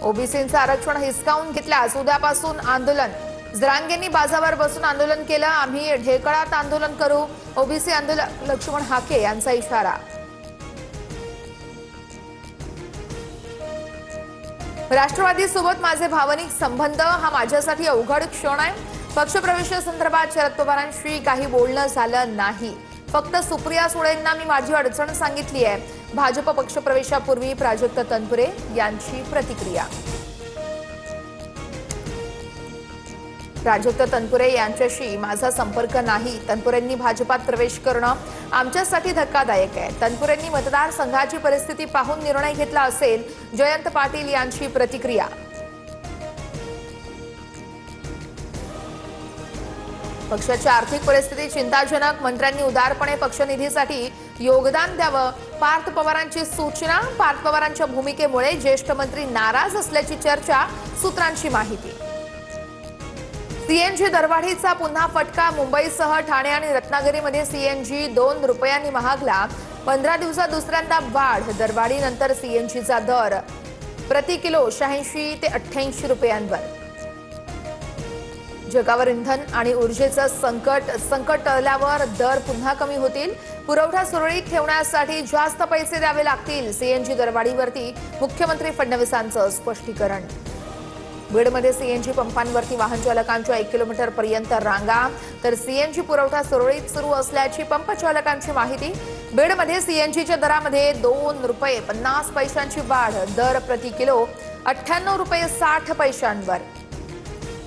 ओबीसींचं आरक्षण हिसकावून घेतल्यास उद्यापासून आंदोलन। जरांगेंनी बाजावर बसून आंदोलन केलं। आम्ही ढेकळात आंदोलन करू। ओबीसी आंदोलक लक्ष्मण हाके यांचा इशारा। राष्ट्रवादी सोबत माझे भावनिक संबंध, हा माझ्यासाठी अवघड क्षण आहे। पक्षप्रवेशासंदर्भात शरद पवारांशी काही बोलणं झालं नाही। फक्त सुप्रिया सुळेंना मी माझी अडचण सांगितली आहे। भाजप पक्षप्रवेशापूर्वी प्राजक्त तनपुरे यांची प्रतिक्रिया। प्राजक्त तनपुरे यांच्याशी माझा संपर्क नाही। तनपुरेंनी भाजपात प्रवेश करणं आमच्यासाठी धक्कादायक आहे। तनपुरेंनी मतदारसंघाची परिस्थिती पाहून निर्णय घेतला असेल। जयंत पाटील यांची प्रतिक्रिया। पक्षाची आर्थिक परिस्थिती चिंताजनक। मंत्र्यांनी उदारपणे पक्षनिधीसाठी योगदान द्यावं। पार्थ पवारांची सूचना। पार्थ पवारांच्या भूमिकेमुळे ज्येष्ठ मंत्री नाराज असल्याची चर्चा। सूत्रांची माहिती। सीएनजी दरवाढीचा पुन्हा फटका। मुंबईसह ठाणे आणि रत्नागिरीमध्ये सीएनजी 2 रुपयांनी महागला। 15 दिवसात दुसऱ्यांदा वाढ। दरवाढीनंतर सीएनजीचा दर प्रति किलो 86 ते 88 रुपयांवर। जगावर इंधन आणि ऊर्जेचं संकट टळल्यावर दर पुन्हा कमी होतील। पुरवठा सुरळीत ठेवण्यासाठी जास्त पैसे द्यावे लागतील। सीएनजी दरवाढीवरती मुख्यमंत्री फडणवीसांचं स्पष्टीकरण। बीडमध्ये सीएनजी पंपांवरती वाहन चालकांच्या 1 किलोमीटर पर्यंत रांगा, तर सीएनजी पुरवठा सुरळीत सुरू असल्याची पंप चालकांची माहिती। बीडमध्ये सीएनजीच्या दरामध्ये 2 रुपये 50 पैशांची वाढ। दर प्रति किलो 98 रुपये 60 पैशांवर।